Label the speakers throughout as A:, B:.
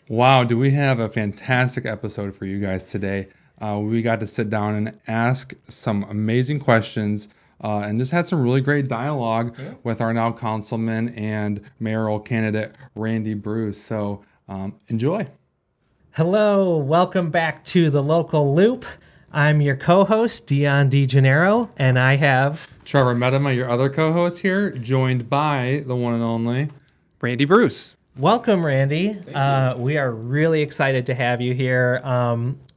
A: Wow, do we have a fantastic episode for you guys today. We got to sit down and ask some amazing questions and just had some really great dialogue with our now councilman and mayoral candidate, Randy Bruce. So enjoy.
B: Hello, welcome back to the Local Loop. I'm your co-host, Deon DeGennaro, and I have...
A: Trevor Medema, your other co-host here, joined by the one and only
C: Randy Bruce.
B: Welcome, Randy. We are really excited to have you here.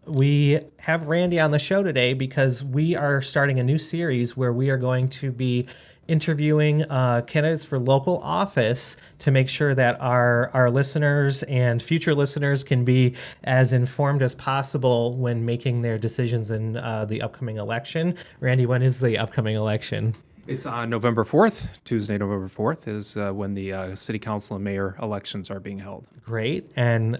B: We have Randy on the show today because we are starting a new series where we are going to be interviewing candidates for local office to make sure that our listeners and future listeners can be as informed as possible when making their decisions in the upcoming election. Randy, when is the upcoming election?
C: It's on November 4th. Tuesday, November 4th is when the city council and mayor elections are being held.
B: Great. And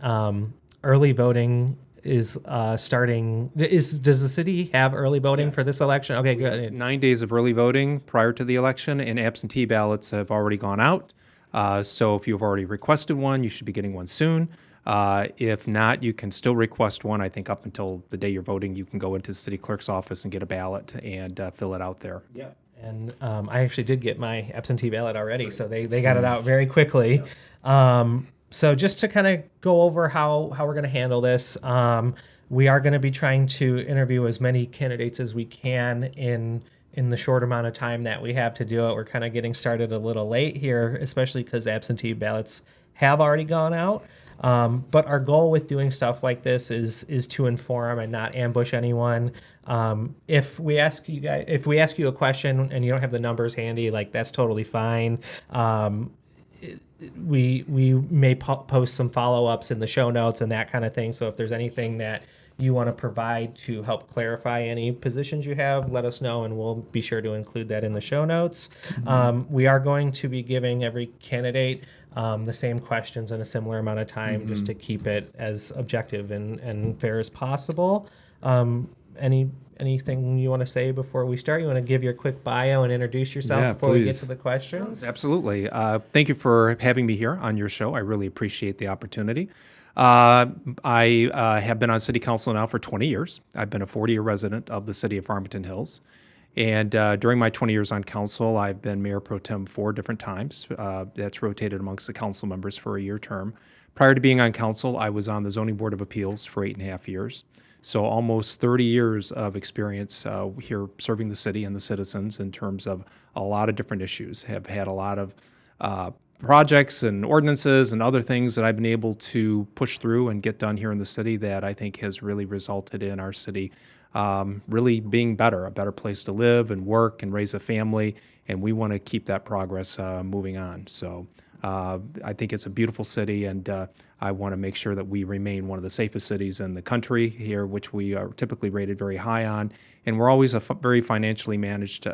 B: early voting is starting. Does the city have early voting for this election? Okay, good.
C: 9 days of early voting prior to the election, and absentee ballots have already gone out. So if you've already requested one, you should be getting one soon. If not, you can still request one. I think up until the day you're voting, you can go into the city clerk's office and get a ballot and fill it out there.
B: Yeah. And I actually did get my absentee ballot already, so they got it out very quickly. So just to kind of go over how we're going to handle this, we are going to be trying to interview as many candidates as we can in the short amount of time that we have to do it. We're kind of getting started a little late here, especially because absentee ballots have already gone out. But our goal with doing stuff like this is to inform and not ambush anyone. If we ask you a question and you don't have the numbers handy, like that's totally fine. We may post some follow-ups in the show notes and that kind of thing. So if there's anything that you want to provide to help clarify any positions you have, let us know, and we'll be sure to include that in the show notes. We are going to be giving every candidate the same questions in a similar amount of time, just to keep it as objective and fair as possible. Anything you want to say before we start? You want to give your quick bio and introduce yourself before we get to the questions?
C: Absolutely. Thank you for having me here on your show. I really appreciate the opportunity. I have been on city council now for 20 years. I've been a 40-year resident of the city of Farmington Hills. And during my 20 years on council, I've been mayor pro tem 4 different times. That's rotated amongst the council members for a year term. Prior to being on council, I was on the Zoning Board of Appeals for 8.5 years. So almost 30 years of experience here serving the city and the citizens in terms of a lot of different issues. Have had a lot of projects and ordinances and other things that I've been able to push through and get done here in the city that I think has really resulted in our city really being better, a better place to live and work and raise a family. And we want to keep that progress moving on. So I think it's a beautiful city, and I want to make sure that we remain one of the safest cities in the country here, which we are typically rated very high on. And we're always a very financially managed,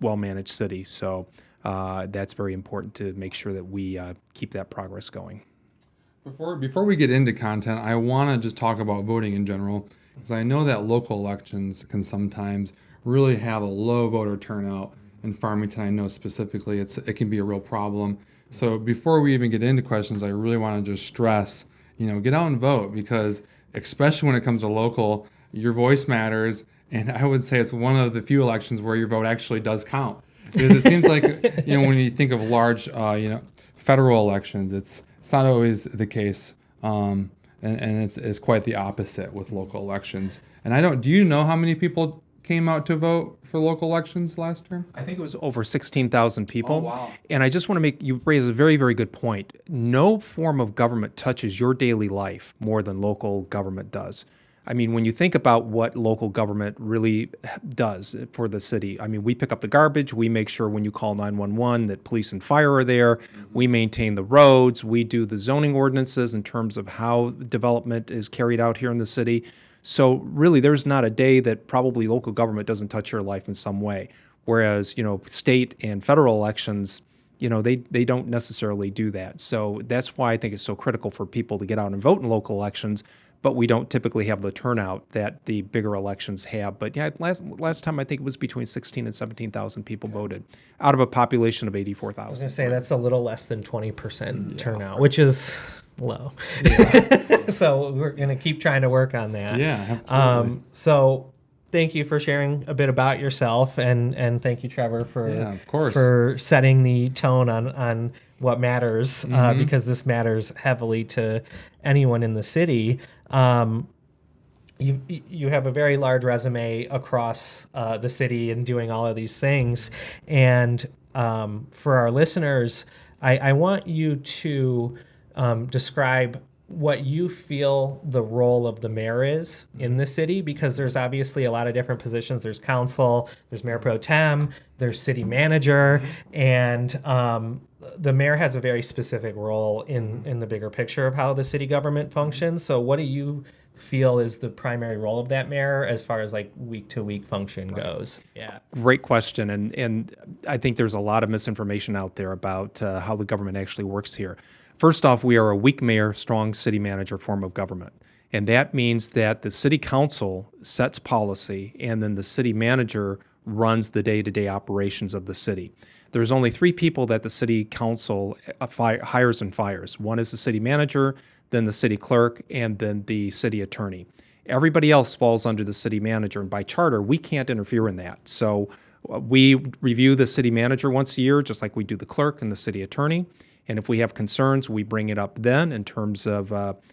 C: well-managed city. So that's very important to make sure that we keep that progress going.
A: Before we get into content, I want to just talk about voting in general, because I know that local elections can sometimes really have a low voter turnout. In Farmington, I know specifically it can be a real problem. So before we even get into questions, I really want to just stress, get out and vote, because especially when it comes to local, your voice matters. And I would say it's one of the few elections where your vote actually does count. Because it seems like, when you think of large, federal elections, it's not always the case. And it's quite the opposite with local elections. And do you know how many people came out to vote for local elections last term?
C: I think it was over 16,000 people.
A: Oh, wow.
C: And I just want to you raise a very, very good point. No form of government touches your daily life more than local government does. I mean, when you think about what local government really does for the city, I mean, we pick up the garbage, we make sure when you call 911 that police and fire are there, we maintain the roads, we do the zoning ordinances in terms of how development is carried out here in the city. So really, there's not a day that probably local government doesn't touch your life in some way. Whereas, state and federal elections, they don't necessarily do that. So that's why I think it's so critical for people to get out and vote in local elections, but we don't typically have the turnout that the bigger elections have. But yeah, last time I think it was between 16 and 17,000 people voted out of a population of
B: I was
C: 84,000.
B: going to say that's a little less than 20% turnout, which is low. So we're going to keep trying to work on that.
A: Yeah, absolutely.
B: So thank you for sharing a bit about yourself, and thank you, Trevor, for
A: of course.
B: for setting the tone on what matters, because this matters heavily to anyone in the city. You have a very large resume across the city and doing all of these things, and for our listeners, I want you to describe what you feel the role of the mayor is in the city, because there's obviously a lot of different positions. There's council, there's mayor pro tem, there's city manager, and the mayor has a very specific role in the bigger picture of how the city government functions. So what do you feel is the primary role of that mayor as far as like week to week function goes? Yeah.
C: Great question. And I think there's a lot of misinformation out there about how the government actually works here. First off, we are a weak mayor, strong city manager form of government. And that means that the city council sets policy and then the city manager runs the day-to-day operations of the city. There's only 3 people that the city council hires and fires. One is the city manager, then the city clerk, and then the city attorney. Everybody else falls under the city manager, and by charter, we can't interfere in that. So we review the city manager once a year, just like we do the clerk and the city attorney. And if we have concerns, we bring it up then in terms of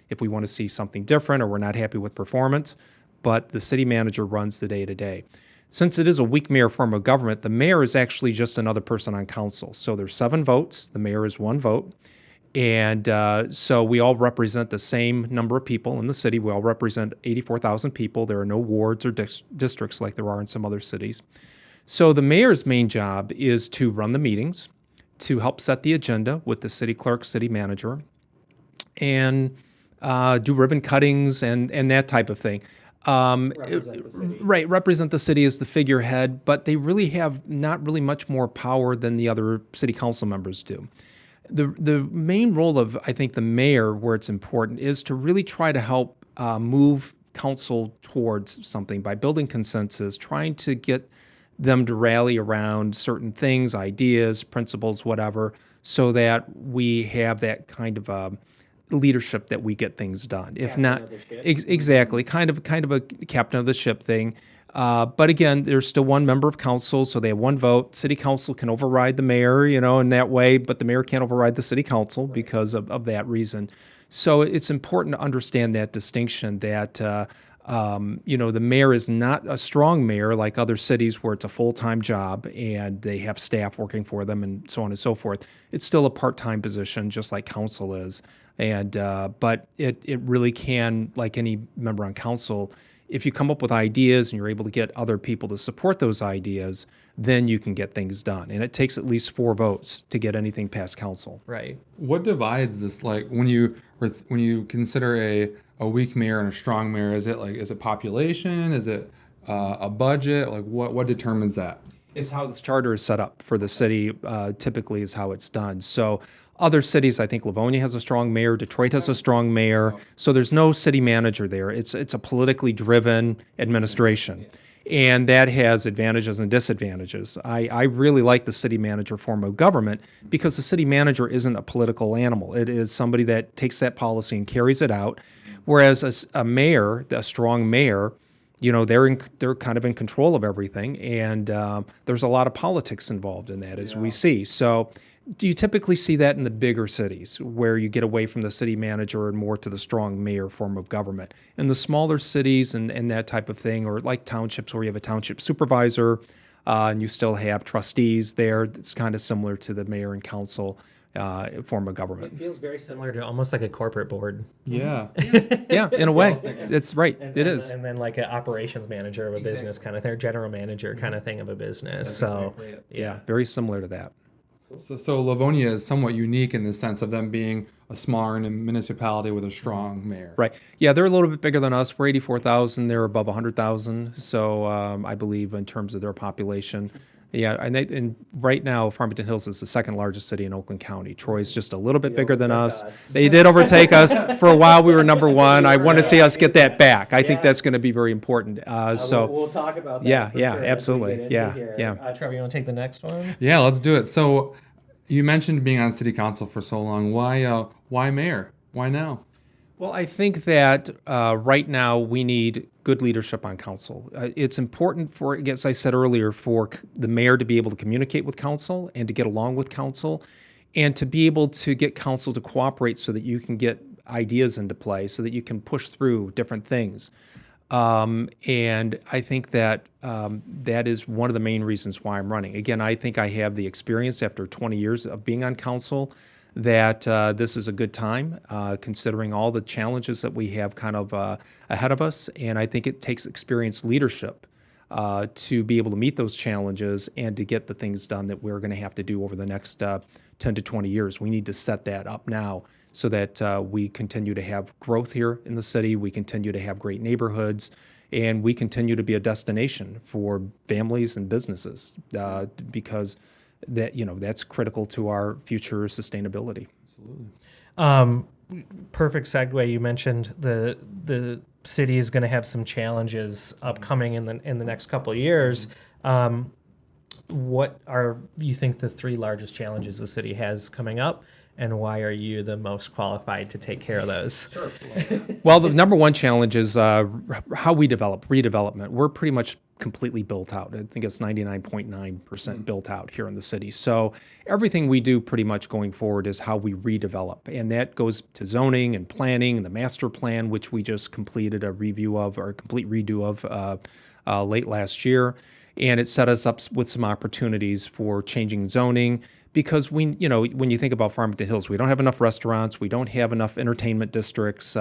C: if we want to see something different or we're not happy with performance. But the city manager runs the day-to-day. Since it is a weak mayor form of government, the mayor is actually just another person on council. So there's 7 votes. The mayor is 1 vote. And so we all represent the same number of people in the city. We all represent 84,000 people. There are no wards or districts like there are in some other cities. So the mayor's main job is to run the meetings, to help set the agenda with the city clerk, city manager, and do ribbon cuttings and that type of thing.
B: Represent the city.
C: Right, represent the city as the figurehead, but they really have not really much more power than the other city council members do. The main role of, I think, the mayor, where it's important, is to really try to help move council towards something by building consensus, trying to get them to rally around certain things, ideas, principles, whatever, so that we have that kind of leadership that we get things done. If not, exactly, kind of a captain of the ship thing. But again, there's still 1 member of council, so they have 1 vote. City council can override the mayor, in that way, but the mayor can't override the city council because of that reason. So it's important to understand that distinction that, the mayor is not a strong mayor like other cities where it's a full-time job and they have staff working for them and so on and so forth. It's still a part-time position, just like council is. And but it really can, like any member on council, if you come up with ideas and you're able to get other people to support those ideas, then you can get things done. And it takes at least 4 votes to get anything past council.
B: Right.
A: What divides this? Like when you consider a weak mayor and a strong mayor, is it population? Is it a budget? Like what determines that?
C: It's how this charter is set up for the city. Typically, is how it's done. So other cities, I think Livonia has a strong mayor. Detroit has a strong mayor. So there's no city manager there. It's a politically driven administration. And that has advantages and disadvantages. I really like the city manager form of government because the city manager isn't a political animal. It is somebody that takes that policy and carries it out. Whereas a mayor, a strong mayor, they're kind of in control of everything. And there's a lot of politics involved in that, as we see. So do you typically see that in the bigger cities where you get away from the city manager and more to the strong mayor form of government? In the smaller cities and that type of thing, or like townships where you have a township supervisor and you still have trustees there, it's kind of similar to the mayor and council form of government.
B: It feels very similar to almost like a corporate board.
A: Yeah.
C: Yeah, in a way. That's right. It is.
B: And then like an operations manager of a business kind of thing, general manager kind of thing of a business. So
C: Yeah, very similar to that.
A: So Livonia is somewhat unique in the sense of them being a smaller municipality with a strong mayor.
C: Right. Yeah, they're a little bit bigger than us. We're 84,000. They're above 100,000. So I believe in terms of their population. Yeah, and right now, Farmington Hills is the second largest city in Oakland County. Troy's just a little bit bigger than us. They did overtake us. For a while, we were number one. I want to see us get that back. I think that's going to be very important. So
B: we'll talk about that.
C: yeah,
B: for
C: yeah,
B: sure as we
C: absolutely.
B: get into
C: Yeah,
B: here.
C: yeah.
B: Trevor, you want to take the next one?
A: Yeah, let's do it. So you mentioned being on city council for so long. Why mayor? Why now?
C: Well, I think that right now we need good leadership on council. It's important for, as I said earlier, for the mayor to be able to communicate with council and to get along with council and to be able to get council to cooperate so that you can get ideas into play, so that you can push through different things. And I think that that is one of the main reasons why I'm running. Again, I think I have the experience after 20 years of being on council that this is a good time, considering all the challenges that we have kind of ahead of us. And I think it takes experienced leadership to be able to meet those challenges and to get the things done that we're going to have to do over the next 10 to 20 years. We need to set that up now so that we continue to have growth here in the city, we continue to have great neighborhoods, and we continue to be a destination for families and businesses because that's critical to our future sustainability.
A: Absolutely.
B: Perfect segue. You mentioned the city is going to have some challenges upcoming in the next couple of years. What are you think the three largest challenges the city has coming up, and why are you the most qualified to take care of those?
C: Sure. Well, the number one challenge is how we develop, redevelopment. We're pretty much completely built out. I think it's 99.9% built out here in the city. So everything we do pretty much going forward is how we redevelop. And that goes to zoning and planning and the master plan, which we just completed a review of, or a complete redo of late last year. And it set us up with some opportunities for changing zoning because when you think about Farmington Hills, we don't have enough restaurants, we don't have enough entertainment districts,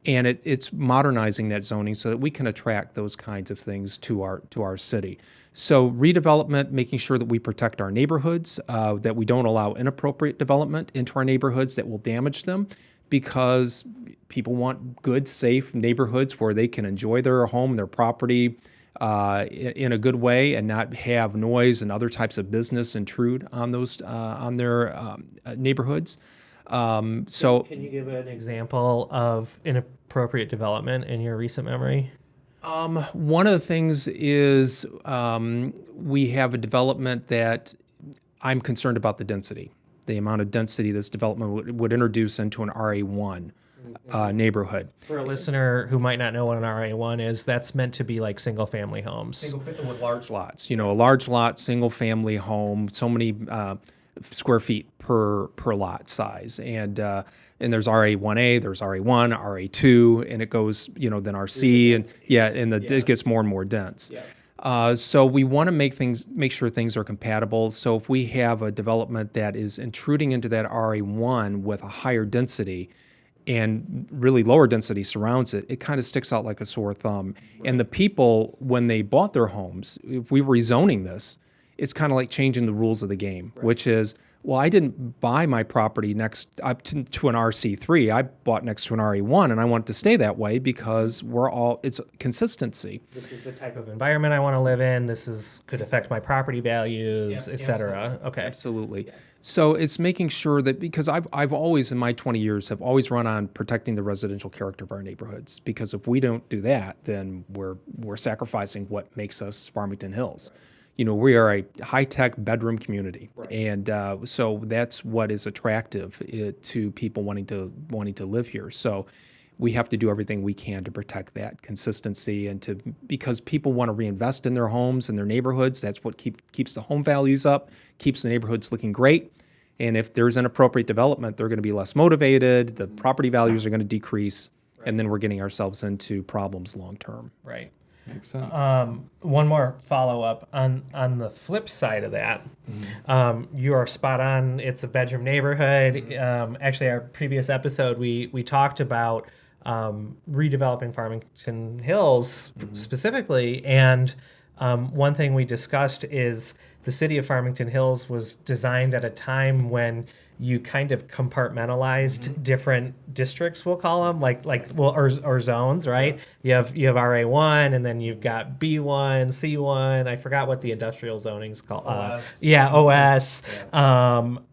C: and it's modernizing that zoning so that we can attract those kinds of things to our city. So redevelopment, making sure that we protect our neighborhoods, that we don't allow inappropriate development into our neighborhoods that will damage them, because people want good, safe neighborhoods where they can enjoy their home, their property, in a good way, and not have noise and other types of business intrude on those on their neighborhoods. So,
B: can you give an example of inappropriate development in your recent memory?
C: One of the things is we have a development that I'm concerned about the density, the amount of density this development would introduce into an RA1 neighborhood.
B: For a listener who might not know what an RA1 is, that's meant to be like single family homes.
C: With large lots, a large lot, single family home, so many square feet per lot size. And there's RA1A, there's RA1, RA2, and it goes, then RC, and it gets more and more dense. Yeah. So we want to make sure things are compatible. So if we have a development that is intruding into that RA1 with a higher density and really lower density surrounds it, it kind of sticks out like a sore thumb. Right. And the people, when they bought their homes, if we were rezoning this, it's kind of like changing the rules of the game, right, which is, well, I didn't buy my property next up to an RC3. I bought next to an RA1, and I want it to stay that way because it's consistency.
B: This is the type of environment I want to live in. Could affect my property values, et cetera. Okay.
C: Absolutely. Yeah. So it's making sure that, because I've always, in my 20 years, have always run on protecting the residential character of our neighborhoods. Because if we don't do that, then we're sacrificing what makes us Farmington Hills. Right. We are a high-tech bedroom community, right, and so that's what is attractive to people wanting to live here. So we have to do everything we can to protect that consistency, and because people want to reinvest in their homes and their neighborhoods. That's what keeps the home values up, keeps the neighborhoods looking great. And if there's inappropriate development, they're going to be less motivated. The property values are going to decrease, right, and then we're getting ourselves into problems long term.
B: Right.
A: Makes sense.
B: One more follow-up on the flip side of that. Mm-hmm. You are spot on. It's a bedroom neighborhood. Mm-hmm. Actually, our previous episode, we talked about redeveloping Farmington Hills, mm-hmm, specifically. And one thing we discussed is the city of Farmington Hills was designed at a time when you kind of compartmentalized different districts, we'll call them, or zones, right? Yes. You have RA1, and then you've got B1, C1. I forgot what the industrial zoning's called.
C: OS.
B: OS.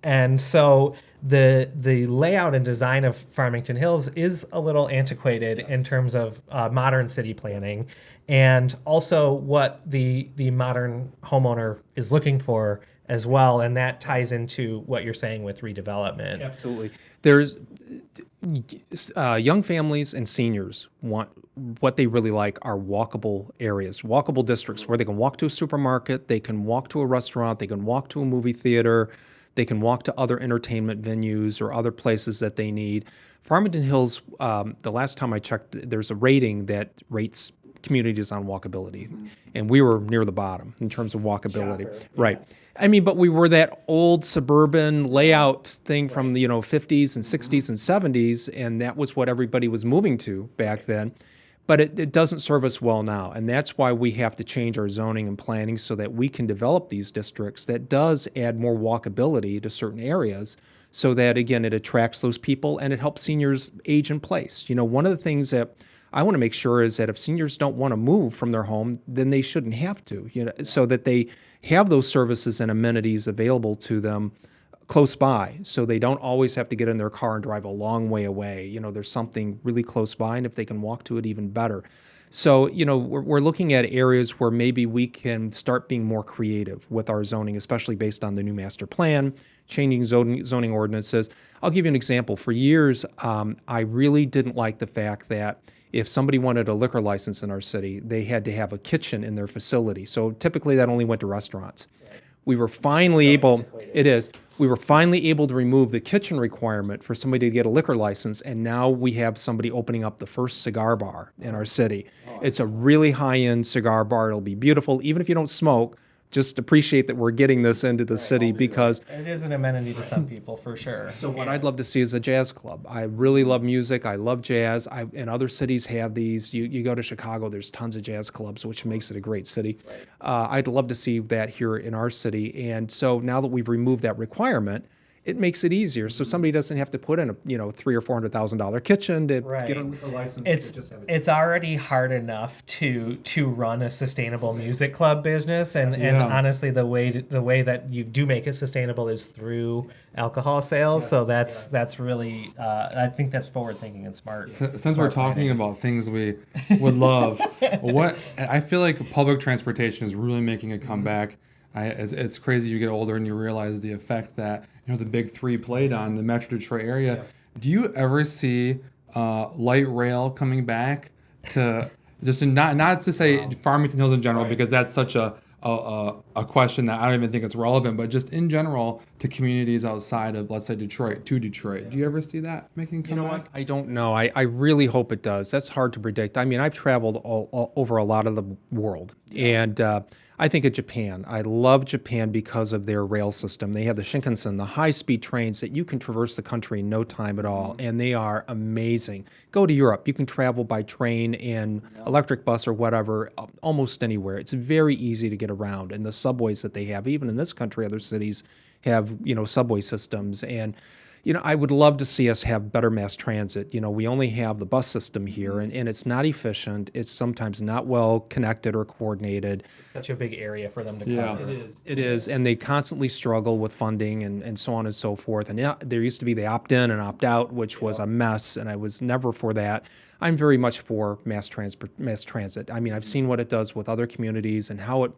B: And so the layout and design of Farmington Hills is a little antiquated in terms of modern city planning, and also what the modern homeowner is looking for as well, and that ties into what you're saying with redevelopment.
C: Absolutely. There's young families and seniors want what they really like are walkable areas, walkable districts where they can walk to a supermarket, they can walk to a restaurant, they can walk to a movie theater, they can walk to other entertainment venues or other places that they need. Farmington Hills, the last time I checked, there's a rating that rates communities on walkability, and we were near the bottom in terms of walkability.
B: Shocker.
C: Right. I mean, but we were that old suburban layout thing from the 50s and 60s and 70s, and that was what everybody was moving to back then. But it doesn't serve us well now, and that's why we have to change our zoning and planning so that we can develop these districts that does add more walkability to certain areas, so that, again, it attracts those people and it helps seniors age in place. One of the things that I want to make sure is that if seniors don't want to move from their home, then they shouldn't have to, so that they have those services and amenities available to them close by, so they don't always have to get in their car and drive a long way away. There's something really close by, and if they can walk to it, even better. So, we're looking at areas where maybe we can start being more creative with our zoning, especially based on the new master plan, changing zoning ordinances. I'll give you an example. For years, I really didn't like the fact that if somebody wanted a liquor license in our city, they had to have a kitchen in their facility. So typically that only went to restaurants. We were finally able to remove the kitchen requirement for somebody to get a liquor license, and now we have somebody opening up the first cigar bar in our city. It's a really high-end cigar bar. It'll be beautiful. Even if you don't smoke, just appreciate that we're getting this into the city, because
B: it is an amenity to some people, for sure.
C: So what I'd love to see is a jazz club. I really love music. I love jazz. And other cities have these. You go to Chicago, there's tons of jazz clubs, which makes it a great city. I'd love to see that here in our city. And so now that we've removed that requirement, it makes it easier. So somebody doesn't have to put in a $300,000 or $400,000 kitchen to get a license.
B: It's already hard enough to run a sustainable music club business, and honestly, the way that you do make it sustainable is through alcohol sales. So that's really I think that's forward thinking and smart.
A: Since we're talking about things we would love, what I feel like public transportation is really making a comeback. It's crazy. You get older and you realize the effect that the big three played on the Metro Detroit area. Yes. Do you ever see light rail coming back to just not to say Farmington Hills in general, because that's such a question that I don't even think it's relevant, but just in general to communities outside of, let's say, Detroit, to Detroit. Do you ever see that making a comeback?
C: What? I don't know. I really hope it does. That's hard to predict. I mean, I've traveled all over a lot of the world, and I think of Japan. I love Japan because of their rail system. They have the Shinkansen, the high-speed trains that you can traverse the country in no time at all, and they are amazing. Go to Europe. You can travel by train and electric bus or whatever almost anywhere. It's very easy to get around, and the subways that they have, even in this country, other cities have subway systems. And I would love to see us have better mass transit. We only have the bus system here, and it's not efficient. It's sometimes not well connected or coordinated.
B: It's such a big area for them to cover.
C: It is. And they constantly struggle with funding and so on and so forth. And there used to be the opt-in and opt-out, which was a mess, and I was never for that. I'm very much for mass transit. I mean, I've seen what it does with other communities and how it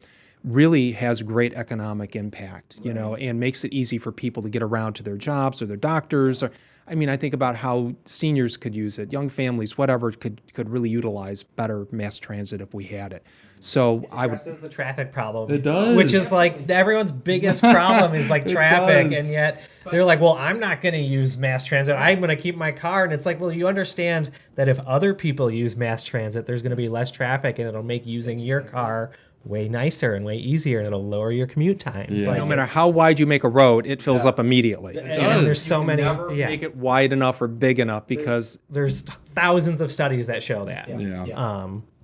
C: really has great economic impact, and makes it easy for people to get around to their jobs or their doctors. I think about how seniors could use it, young families, whatever, could really utilize better mass transit if we had it. So I would.
B: This is the traffic problem.
A: It does.
B: Which is like everyone's biggest problem is like traffic, and yet they're like, well, I'm not going to use mass transit. I'm going to keep my car. And it's like, well, you understand that if other people use mass transit, there's going to be less traffic, and it'll make using your car way nicer and way easier, and it'll lower your commute times.
C: No matter how wide you make a road, it fills up immediately.
B: And there's so many.
C: Never make it wide enough or big enough, because
B: there's thousands of studies that show that.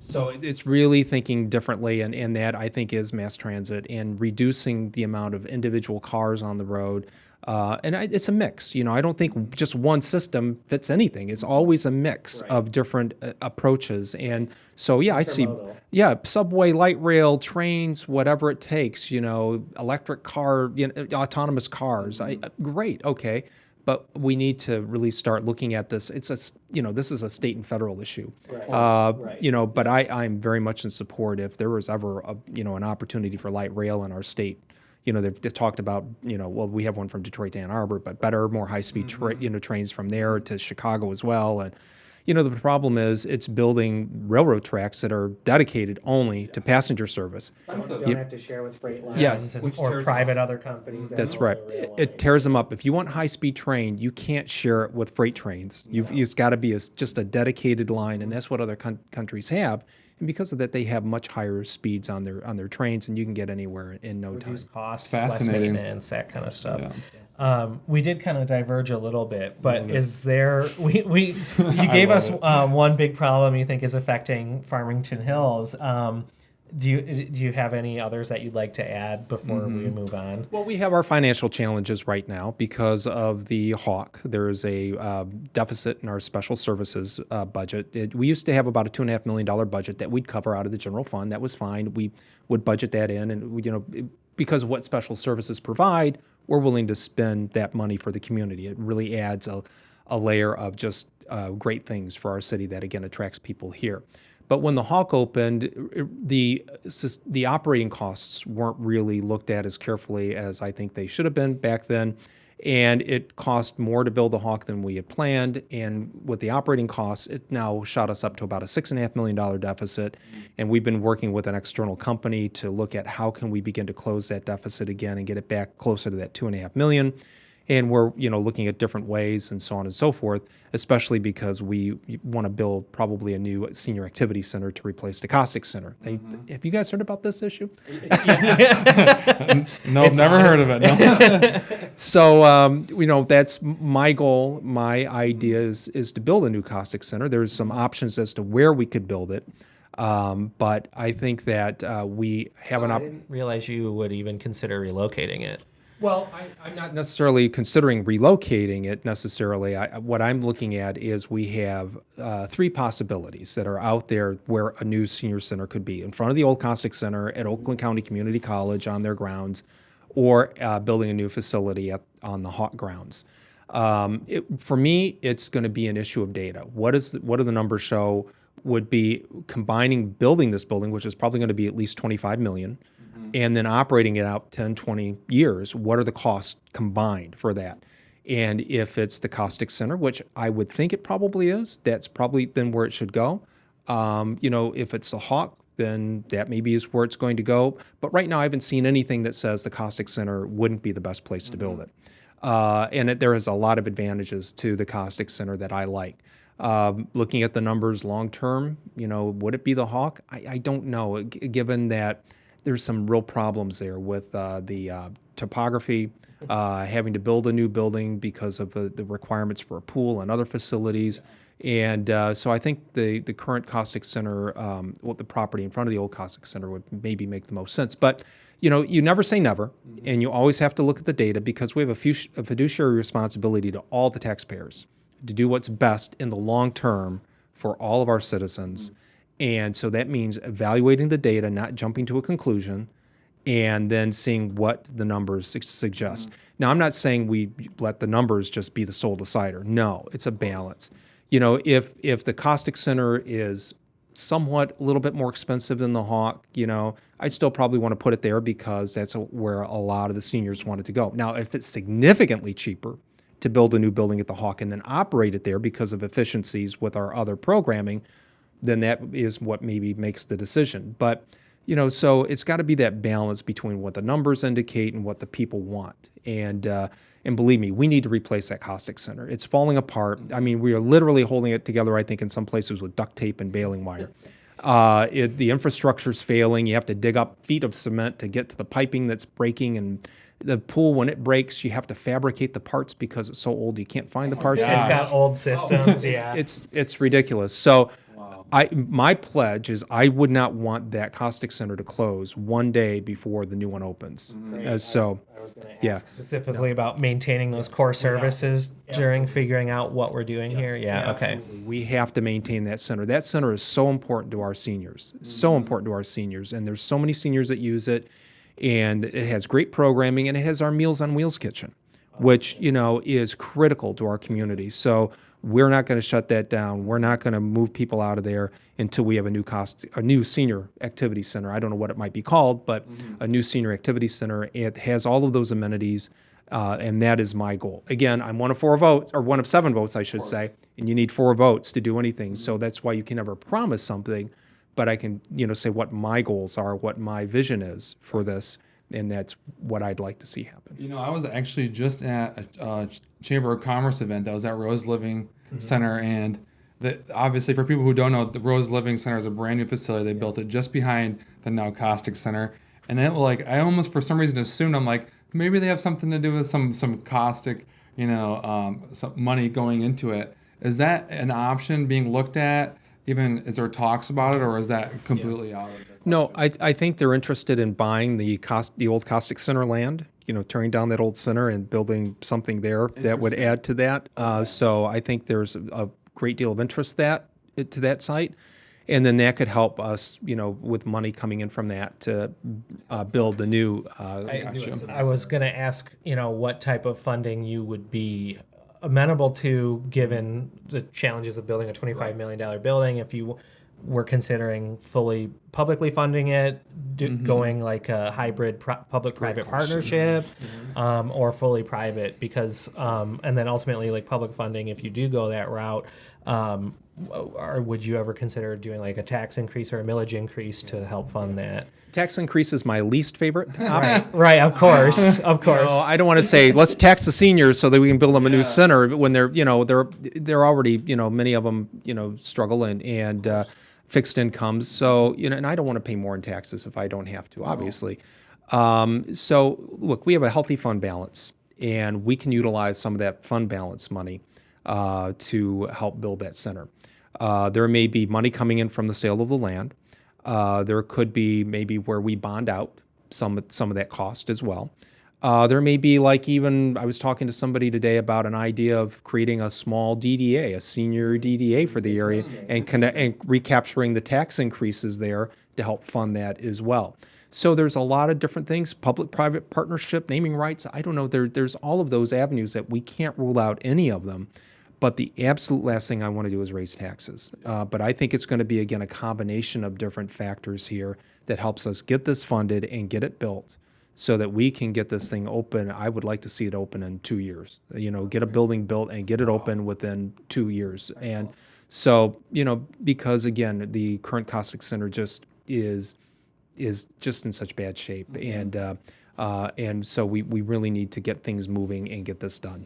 C: So it's really thinking differently, and that I think is mass transit and reducing the amount of individual cars on the road. It's a mix. I don't think just one system fits anything. It's always a mix of different approaches. And so, yeah, I see, subway, light rail, trains, whatever it takes, electric car, autonomous cars. Great. Okay. But we need to really start looking at this. This is a state and federal issue. But I'm very much in support if there was ever an opportunity for light rail in our state. They've talked about, we have one from Detroit to Ann Arbor, but better, more high-speed, trains from there to Chicago as well. And, the problem is it's building railroad tracks that are dedicated only to passenger service.
B: Don't have to share with freight lines or private other companies.
C: That's right. It tears them up. If you want high-speed train, you can't share it with freight trains. You've got to be just a dedicated line, and that's what other countries have. And because of that, they have much higher speeds on their trains, and you can get anywhere in no time.
B: Reduce costs, less maintenance, that kind of stuff. Yeah. We did kind of diverge a little bit, but is there? You gave us one big problem you think is affecting Farmington Hills. Do you have any others that you'd like to add before we move on?
C: Well, we have our financial challenges right now because of the hawk. There is a deficit in our special services budget. We used to have about a $2.5 million budget that we'd cover out of the general fund. That was fine. We would budget that in, and because of what special services provide, we're willing to spend that money for the community. It really adds a layer of just great things for our city that again attracts people here. But when the hawk opened, the operating costs weren't really looked at as carefully as I think they should have been back then. And it cost more to build the hawk than we had planned. And with the operating costs, it now shot us up to about a $6.5 million deficit. And we've been working with an external company to look at how can we begin to close that deficit again and get it back closer to that $2.5 million. And we're, looking at different ways and so on and so forth, especially because we want to build probably a new senior activity center to replace the Costick Center. Have you guys heard about this issue?
A: No, never heard of it. No.
C: So, that's my goal. My idea is to build a new Costick Center. There's some options as to where we could build it. But I think that we have
B: I didn't realize you would even consider relocating it.
C: Well, I'm not necessarily considering relocating it necessarily. What I'm looking at is we have three possibilities that are out there where a new senior center could be. In front of the old Costick Center at Oakland County Community College on their grounds, or building a new facility on the Hawk grounds. For me, it's going to be an issue of data. What do the numbers show would be building this building, which is probably going to be at least $25 million, and then operating it out 10, 20 years. What are the costs combined for that? And if it's the Costick Center, which I would think it probably is, that's probably then where it should go. If it's the Hawk, then that maybe is where it's going to go. But right now, I haven't seen anything that says the Costick Center wouldn't be the best place to build it. There is a lot of advantages to the Costick Center that I like. Looking at the numbers long term, would it be the Hawk? I don't know, given that there's some real problems there with the topography, having to build a new building because of the requirements for a pool and other facilities. And so I think the current Costick Center, the property in front of the old Costick Center would maybe make the most sense. But, you never say never, and you always have to look at the data because we have a fiduciary responsibility to all the taxpayers to do what's best in the long term for all of our citizens. And so that means evaluating the data, not jumping to a conclusion, and then seeing what the numbers suggest. Now, I'm not saying we let the numbers just be the sole decider. No, it's a balance. If the Costick Center is somewhat a little bit more expensive than the Hawk, I still probably want to put it there because that's where a lot of the seniors wanted to go. Now, if it's significantly cheaper to build a new building at the Hawk and then operate it there because of efficiencies with our other programming, then that is what maybe makes the decision. But, so it's got to be that balance between what the numbers indicate and what the people want. And believe me, we need to replace that Costick Center. It's falling apart. I mean, we are literally holding it together, I think, in some places with duct tape and baling wire. The infrastructure's failing. You have to dig up feet of cement to get to the piping that's breaking, and the pool, when it breaks, you have to fabricate the parts because it's so old you can't find the parts.
B: It's got old systems.
C: It's ridiculous. So my pledge is I would not want that Costick Center to close one day before the new one opens.
B: I was
C: Yeah.
B: Specifically about maintaining those core services during figuring out what we're doing here. Yeah. Okay.
C: We have to maintain that center. That center is so important to our seniors, so important to our seniors. And there's so many seniors that use it, and it has great programming, and it has our Meals on Wheels kitchen, which, is critical to our community. So we're not going to shut that down. We're not going to move people out of there until we have a new senior activity center. I don't know what it might be called, but a new senior activity center. It has all of those amenities, and that is my goal. Again, I'm one of 4 votes, or one of 7 votes, I should say, and you need 4 votes to do anything. So that's why you can never promise something, but I can, say what my goals are, what my vision is for this, and that's what I'd like to see happen.
A: I was actually just at a Chamber of Commerce event that was at Rose Living Center, and obviously for people who don't know, the Rose Living Center is a brand new facility. They built it just behind the now Costick Center, and I almost for some reason assumed, I'm like, maybe they have something to do with some Costick, some money going into it. Is that an option being looked at? Even is there talks about it, or is that completely out of it?
C: No, I think they're interested in buying the old Costick Center land, tearing down that old center and building something there that would add to that. So I think there's a great deal of interest to that site. And then that could help us, with money coming in from that to build the new.
B: I was going to ask, what type of funding you would be amenable to, given the challenges of building a $25 million building. If you were considering fully publicly funding it, going like a hybrid public-private partnership, or fully private, because and then ultimately like public funding, if you do go that route, or would you ever consider doing like a tax increase or a millage increase to help fund that?
C: Tax increase is my least favorite option.
B: Right, of course, of course.
C: No, I don't want to say let's tax the seniors so that we can build them a new center when they're already, many of them, struggle and fixed incomes. So, and I don't want to pay more in taxes if I don't have to, obviously. So look, we have a healthy fund balance, and we can utilize some of that fund balance money to help build that center. There may be money coming in from the sale of the land. There could be maybe where we bond out some of that cost as well. There may be I was talking to somebody today about an idea of creating a small DDA, a senior DDA for the area, and recapturing the tax increases there to help fund that as well. So there's a lot of different things, public-private partnership, naming rights. I don't know. There's all of those avenues that we can't rule out any of them. But the absolute last thing I want to do is raise taxes. But I think it's going to be, again, a combination of different factors here that helps us get this funded and get it built so that we can get this thing open. I would like to see it open in 2 years, get a building built and get it open within 2 years. And so, because, again, the current Costick Center just is just in such bad shape. And so we really need to get things moving and get this done.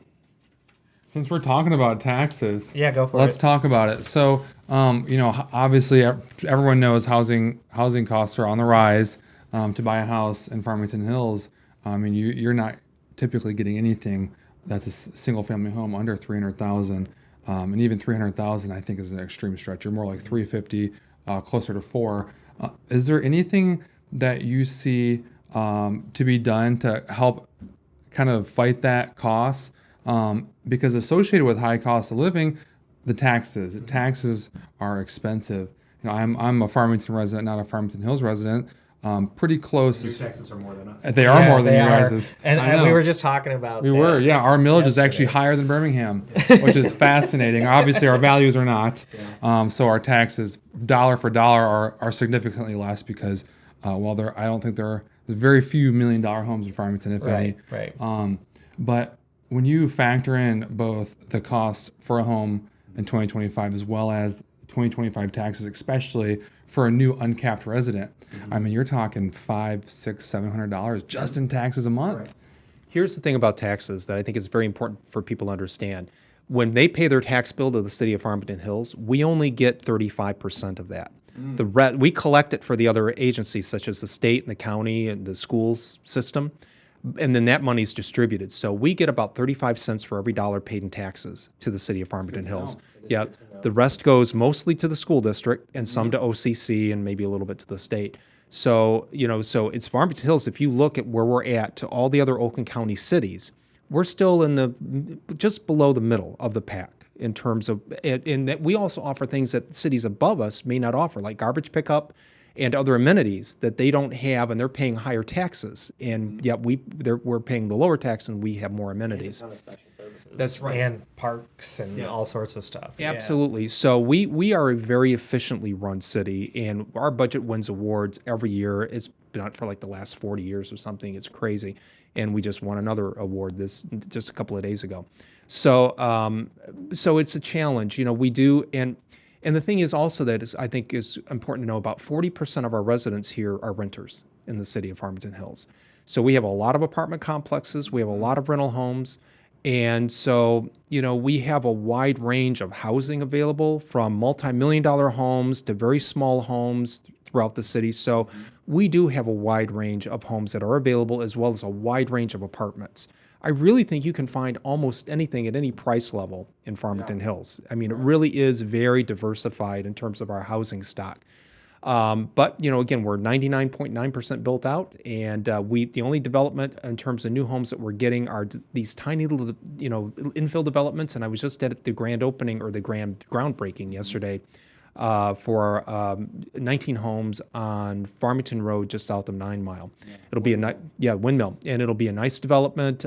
A: Since we're talking about taxes,
B: go for it.
A: Let's talk about it. So, obviously, everyone knows housing costs are on the rise. To buy a house in Farmington Hills, you're not typically getting anything that's a single-family home under $300,000, and even $300,000 I think is an extreme stretch. You're more like $350,000, closer to $400,000. Is there anything that you see to be done to help kind of fight that cost? Because associated with high cost of living, the taxes are expensive. I'm a Farmington resident, not a Farmington Hills resident. Pretty close.
C: Your taxes are more than us.
A: They are more than you guys'.
B: And we were just talking about
A: that. We were, yeah. Our millage is actually higher than Birmingham, which is fascinating. Obviously, our values are not. So our taxes, dollar for dollar, are significantly less because, I don't think there's very few $1 million homes in Farmington, if any.
B: Right.
A: But when you factor in both the cost for a home in 2025 as well as 2025 taxes, especially for a new uncapped resident, you're talking $500, $600, $700 just in taxes a month.
C: Right. Here's the thing about taxes that I think is very important for people to understand. When they pay their tax bill to the city of Farmington Hills, we only get 35% of that. We collect it for the other agencies, such as the state and the county and the schools system. And then that money's distributed. So we get about 35 cents for every dollar paid in taxes to the city of Farmington Hills. Yeah, The rest goes mostly to the school district and some to OCC and maybe a little bit to the state. So, so it's Farmington Hills. If you look at where we're at to all the other Oakland County cities, we're still in just below the middle of the pack in terms of, and that we also offer things that cities above us may not offer, like garbage pickup and other amenities that they don't have, and they're paying higher taxes, and yet we're paying the lower tax and we have more amenities.
B: And a ton of special services.
C: That's right.
B: And parks and all sorts of stuff.
C: Absolutely. So we are a very efficiently run city, and our budget wins awards every year. It's been for like the last 40 years or something. It's crazy. And we just won another award just a couple of days ago. So so it's a challenge. We do, and the thing is also that I think is important to know, about 40% of our residents here are renters in the city of Farmington Hills. So we have a lot of apartment complexes. We have a lot of rental homes. And so, we have a wide range of housing available, from multi-million-dollar homes to very small homes throughout the city. So we do have a wide range of homes that are available, as well as a wide range of apartments. I really think you can find almost anything at any price level in Farmington Hills. I mean, it really is very diversified in terms of our housing stock. But, again, we're 99.9% built out, and the only development in terms of new homes that we're getting are these tiny little, infill developments. And I was just at the grand opening, or the groundbreaking yesterday, for 19 homes on Farmington Road, just south of 9 Mile. It'll be Windmill, and it'll be a nice development.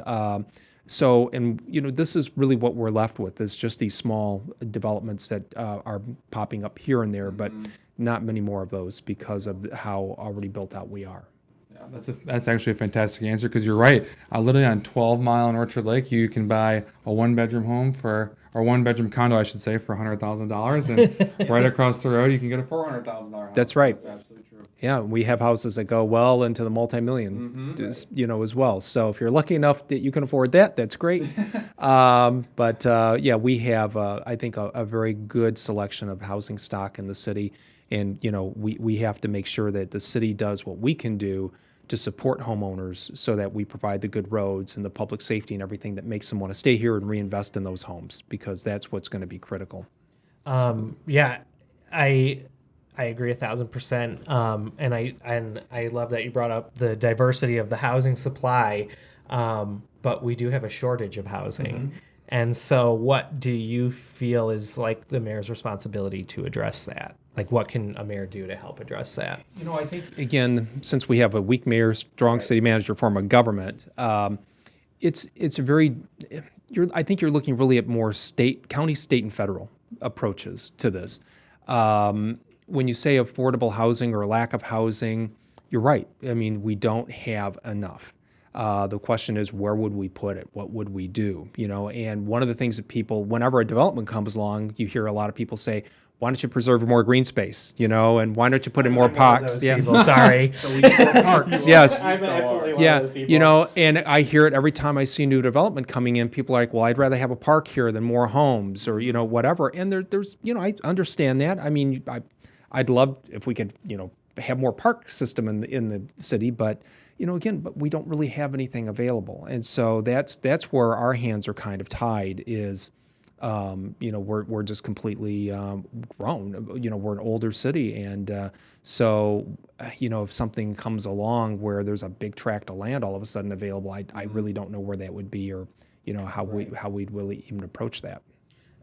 C: This is really what we're left with, is just these small developments that are popping up here and there, but not many more of those because of how already built out we are.
A: Yeah, that's actually a fantastic answer, because you're right. Literally on 12 Mile in Orchard Lake, you can buy a one-bedroom condo, I should say, for $100,000, and right across the road you can get a $400,000 house.
C: That's right.
A: That's absolutely true.
C: Yeah, we have houses that go well into the multi-million, as well. So if you're lucky enough that you can afford that, that's great. We have, I think, a very good selection of housing stock in the city. And, we have to make sure that the city does what we can do to support homeowners, so that we provide the good roads and the public safety and everything that makes them want to stay here and reinvest in those homes, because that's what's going to be critical.
B: I agree 1,000%. And I love that you brought up the diversity of the housing supply, but we do have a shortage of housing. And so what do you feel is like the mayor's responsibility to address that? Like, what can a mayor do to help address that?
C: I think, again, since we have a weak mayor, strong city manager form of government, it's a very, I think you're looking really at more county, state, and federal approaches to this. When you say affordable housing or lack of housing, you're right. I mean, we don't have enough. The question is, where would we put it? What would we do? And one of the things that people, whenever a development comes along, you hear a lot of people say, why don't you preserve more green space, and why don't you put in more parks?
B: Sorry.
C: Parks, yes.
B: I'm absolutely one of those people.
C: And I hear it every time I see new development coming in. People are like, well, I'd rather have a park here than more homes, or, whatever. And there's, I understand that. I mean, I'd love if we could, have more park system in the city, but, but we don't really have anything available. And so that's where our hands are kind of tied, is, we're just completely grown. We're an older city, and so if something comes along where there's a big tract of land all of a sudden available, I really don't know where that would be, or how we'd really even approach that.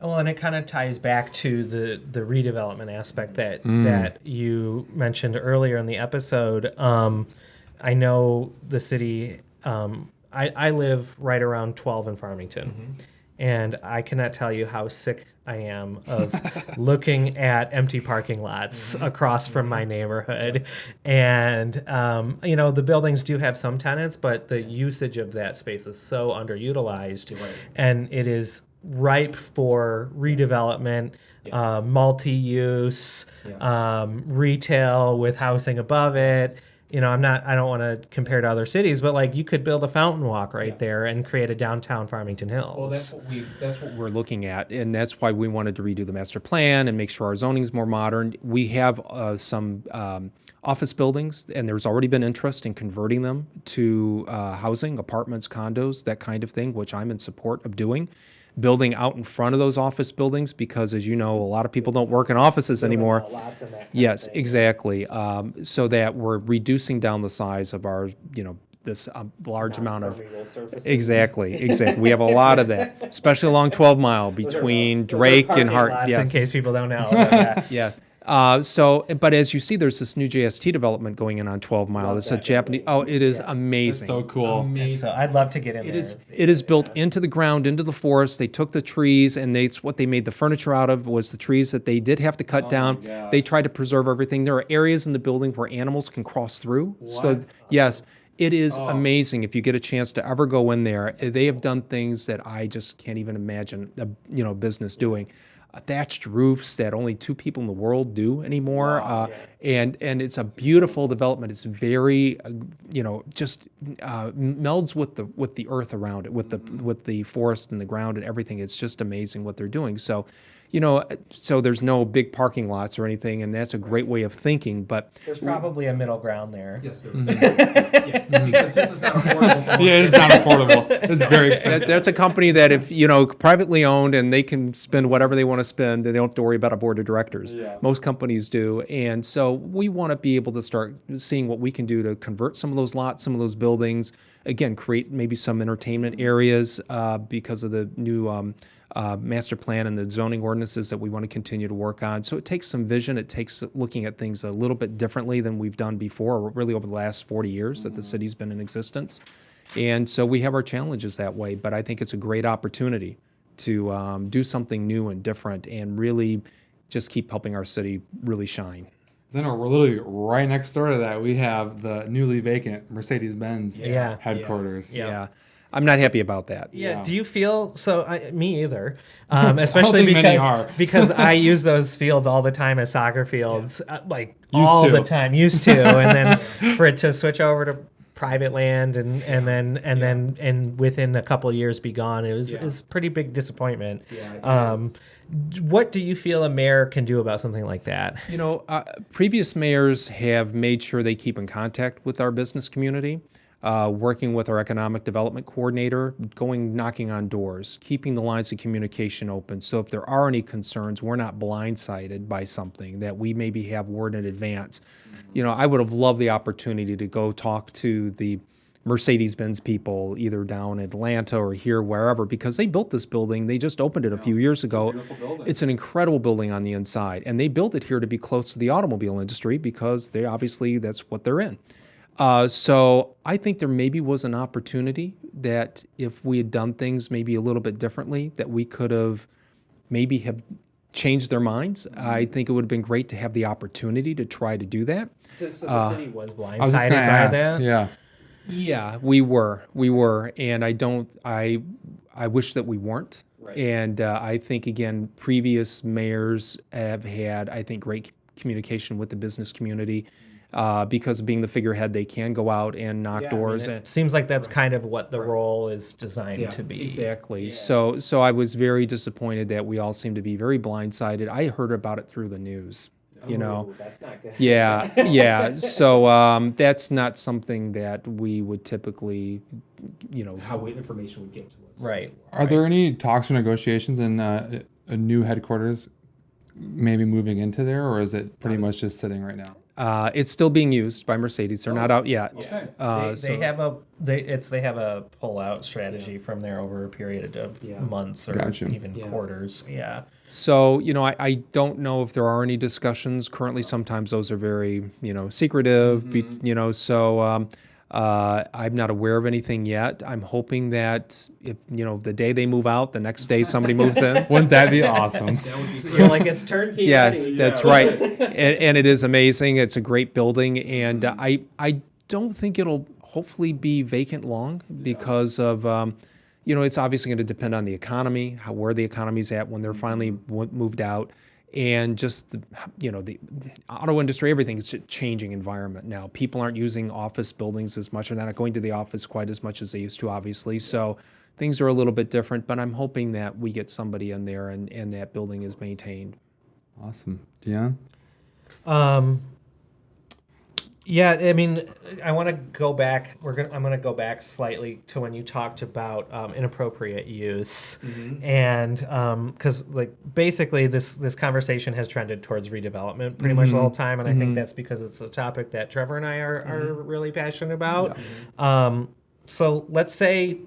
B: Well, and it kind of ties back to the redevelopment aspect that you mentioned earlier in the episode. I know the city. I live right around 12 in Farmington. And I cannot tell you how sick I am of looking at empty parking lots across from my neighborhood. And, the buildings do have some tenants, but the usage of that space is so underutilized. Right. And it is ripe for redevelopment, multi-use, retail with housing above it. I don't want to compare to other cities, but like, you could build a fountain walk right there and create a downtown Farmington Hills.
C: Well, that's what we're looking at, and that's why we wanted to redo the master plan and make sure our zoning's more modern. We have some office buildings, and there's already been interest in converting them to housing, apartments, condos, that kind of thing, which I'm in support of doing. building out in front of those office buildings because, as you know, a lot of people don't work in offices anymore. Yes, exactly. So that we're reducing down the size of our, this large amount of exactly. We have a lot of that, especially along 12 Mile between Drake and Hart.
B: Lots,
C: Yes.
B: in case people don't know about that.
C: Yeah. But as you see, there's this new JST development going in on 12 Mile. It's a Japanese. Oh, it is amazing.
A: So cool.
C: Amazing.
B: So I'd love to get in there.
C: It is built into the ground, into the forest. They took the trees, and what they made the furniture out of was the trees that they did have to cut down.
A: gosh.
C: They tried to preserve everything. There are areas in the building where animals can cross through. So yes, it is amazing. If you get a chance to ever go in there, they have done things that I just can't even imagine a business doing. Thatched roofs that only 2 people in the world do anymore, and it's a beautiful development. It's very, just melds with the earth around it, with the forest and the ground and everything. It's just amazing what they're doing. So, so there's no big parking lots or anything, and that's a great way of thinking. But
B: There's probably a middle ground there.
C: yes, there is. Because this is not affordable.
A: Yeah, it's not affordable. It's very expensive.
C: That's a company that if, privately owned and they can spend whatever they want to spend, they don't have to worry about a board of directors.
A: Yeah.
C: Most companies do. And so we want to be able to start seeing what we can do to convert some of those lots, some of those buildings, again, create maybe some entertainment areas because of the new master plan and the zoning ordinances that we want to continue to work on. So it takes some vision. It takes looking at things a little bit differently than we've done before, really over the last 40 years that the city's been in existence. And so we have our challenges that way, but I think it's a great opportunity to do something new and different and really just keep helping our city really shine.
A: I know we're literally right next door to that. We have the newly vacant Mercedes-Benz
B: Yeah.
A: headquarters.
B: Yeah.
C: I'm not happy about that.
B: Yeah.
A: Yeah.
B: Do you feel so? Me either. Especially
A: think many are.
B: because I use those fields all the time as soccer fields,
A: Used
B: all
A: to.
B: the time. Used to, and then for it to switch over to private land and within a couple of years be gone, it was a pretty big disappointment. What do you feel a mayor can do about something like that?
C: Previous mayors have made sure they keep in contact with our business community. Working with our economic development coordinator, knocking on doors, keeping the lines of communication open. So if there are any concerns, we're not blindsided by something that we maybe have word in advance. I would have loved the opportunity to go talk to the Mercedes-Benz people, either down in Atlanta or here, wherever, because they built this building. They just opened it a few years ago. It's an incredible building on the inside. And they built it here to be close to the automobile industry because that's what they're in. So I think there maybe was an opportunity that if we had done things maybe a little bit differently, that we could have maybe have changed their minds. I think it would have been great to have the opportunity to try to do that.
B: So the city was
A: I was just
B: blindsided
A: going to
B: by
A: ask.
B: that.
A: Yeah.
C: Yeah, we were, and I wish that we weren't.
B: Right.
C: And I think, again, previous mayors have had, I think, great communication with the business community. Because of being the figurehead, they can go out and knock doors.
B: It seems like that's kind of what the role is designed to be.
C: Exactly. So I was very disappointed that we all seem to be very blindsided. I heard about it through the news.
B: That's not good.
C: Yeah. So that's not something that we would typically, how information would get to us.
B: Right.
A: Are there any talks or negotiations in a new headquarters maybe moving into there, or is it pretty much just sitting right now?
C: It's still being used by Mercedes. They're not out yet.
A: Okay.
B: They have a pull-out strategy from there over a period of months or
A: Gotcha.
B: even quarters. Yeah.
C: So, I don't know if there are any discussions currently. Sometimes those are very, secretive, so I'm not aware of anything yet. I'm hoping that if, the day they move out, the next day somebody moves in.
A: Wouldn't that be awesome?
B: You're like, it's turnkey.
C: Yes,
B: ready.
C: that's right. And it is amazing. It's a great building. And I don't think it'll hopefully be vacant long because of, it's obviously going to depend on the economy, where the economy's at when they're finally moved out. And just the auto industry, everything is a changing environment now. People aren't using office buildings as much, or they're not going to the office quite as much as they used to, obviously. So things are a little bit different, but I'm hoping that we get somebody in there and that building is maintained.
A: Awesome. Deon?
B: Yeah, I mean, I want to go back. I'm going to go back slightly to when you talked about inappropriate use, and because like basically this conversation has trended towards redevelopment pretty much the whole time, and I think that's because it's a topic that Trevor and I are really passionate about. So let's say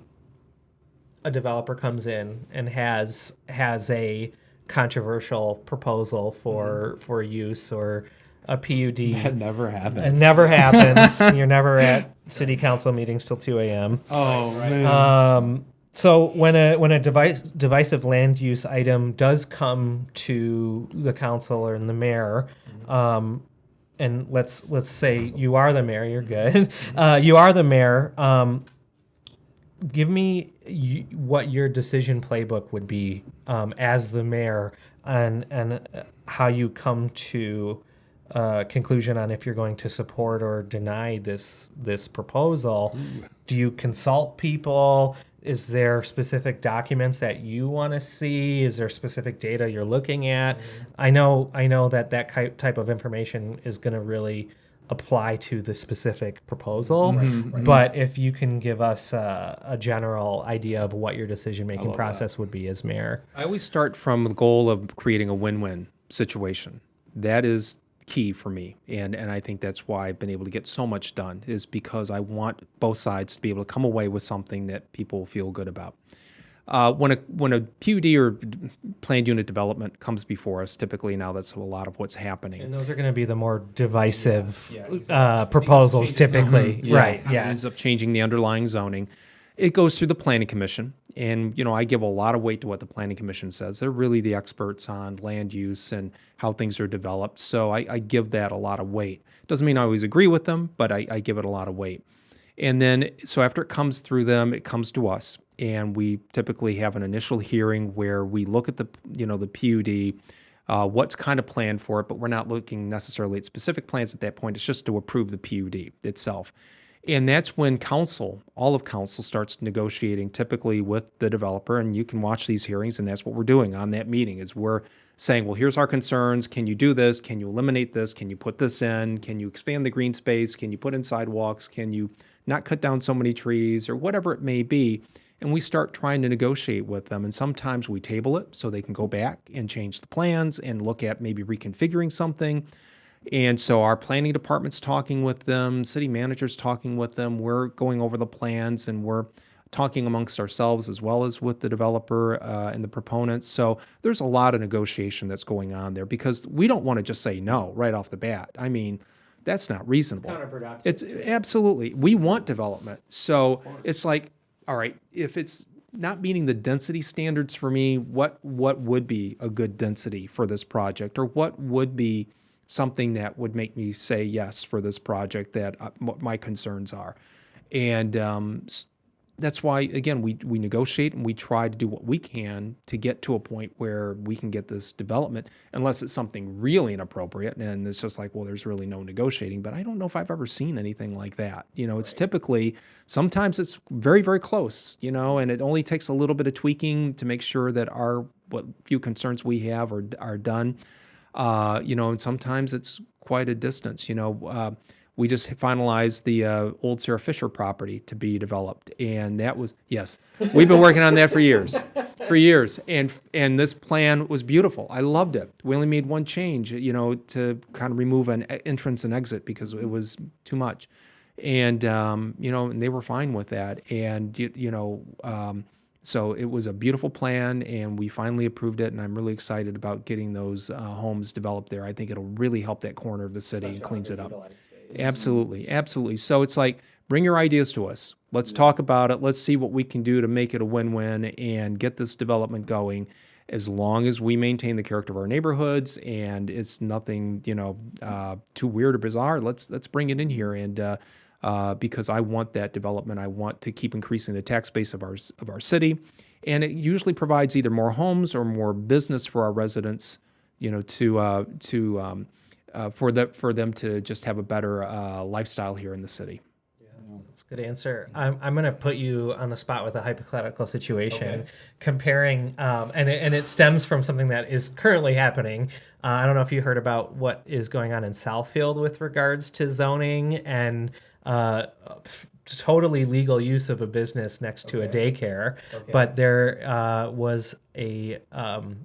B: a developer comes in and has a controversial proposal for use or a PUD.
A: That never happens.
B: It never happens. You're never at city council meetings till 2 a.m.
A: Oh man.
B: So when a divisive land use item does come to the council or the mayor, and let's say you are the mayor, you're good. You are the mayor. Give me what your decision playbook would be as the mayor, and how you come to conclusion on if you're going to support or deny this proposal. Do you consult people? Is there specific documents that you want to see? Is there specific data you're looking at? I know that type of information is going to really apply to the specific proposal, but if you can give us a general idea of what your decision-making process would be as mayor.
C: I always start from the goal of creating a win-win situation. That is key for me, and I think that's why I've been able to get so much done, is because I want both sides to be able to come away with something that people feel good about. When a PUD or planned unit development comes before us, typically now that's a lot of what's happening.
B: And those are going to be the more divisive proposals typically. Right,
C: It ends up changing the underlying zoning. It goes through the planning commission, and I give a lot of weight to what the planning commission says. They're really the experts on land use and how things are developed, so I give that a lot of weight. Doesn't mean I always agree with them, but I give it a lot of weight. And then, so after it comes through them, it comes to us, and we typically have an initial hearing where we look at the PUD, what's kind of planned for it, but we're not looking necessarily at specific plans at that point. It's just to approve the PUD itself. And that's when all of council starts negotiating typically with the developer, and you can watch these hearings, and that's what we're doing on that meeting, is we're saying, well, here's our concerns. Can you do this? Can you eliminate this? Can you put this in? Can you expand the green space? Can you put in sidewalks? Can you not cut down so many trees, or whatever it may be? And we start trying to negotiate with them. And sometimes we table it so they can go back and change the plans and look at maybe reconfiguring something. And so our planning department's talking with them, city manager's talking with them. We're going over the plans, and we're talking amongst ourselves as well as with the developer and the proponents. So there's a lot of negotiation that's going on there, because we don't want to just say no right off the bat. I mean, that's not reasonable.
B: Counterproductive.
C: It's absolutely, we want development. So it's like, all right, if it's not meeting the density standards for me, what would be a good density for this project, or what would be something that would make me say yes for this project, that what my concerns are. And that's why, again, we negotiate, and we try to do what we can to get to a point where we can get this development, unless it's something really inappropriate and it's just like, well, there's really no negotiating. But I don't know if I've ever seen anything like that. It's typically, sometimes it's very, very close, and it only takes a little bit of tweaking to make sure that what few concerns we have are done. And sometimes it's quite a distance. We just finalized the old Sarah Fisher property to be developed, and that was, yes, we've been working on that for years, and this plan was beautiful. I loved it. We only made one change, to kind of remove an entrance and exit because it was too much, and and they were fine with that, and so it was a beautiful plan, and we finally approved it, and I'm really excited about getting those homes developed there. I think it'll really help that corner of the city and cleans it up. Absolutely, absolutely. So it's like, bring your ideas to us. Let's talk about it. Let's see what we can do to make it a win-win and get this development going, as long as we maintain the character of our neighborhoods and it's nothing, too weird or bizarre. Let's bring it in here, and because I want that development. I want to keep increasing the tax base of our city, and it usually provides either more homes or more business for our residents, for them to just have a better lifestyle here in the city.
B: That's a good answer. I'm going to put you on the spot with a hypothetical situation,
C: Okay.
B: comparing, and it stems from something that is currently happening. I don't know if you heard about what is going on in Southfield with regards to zoning and totally legal use of a business next to a daycare, but there was a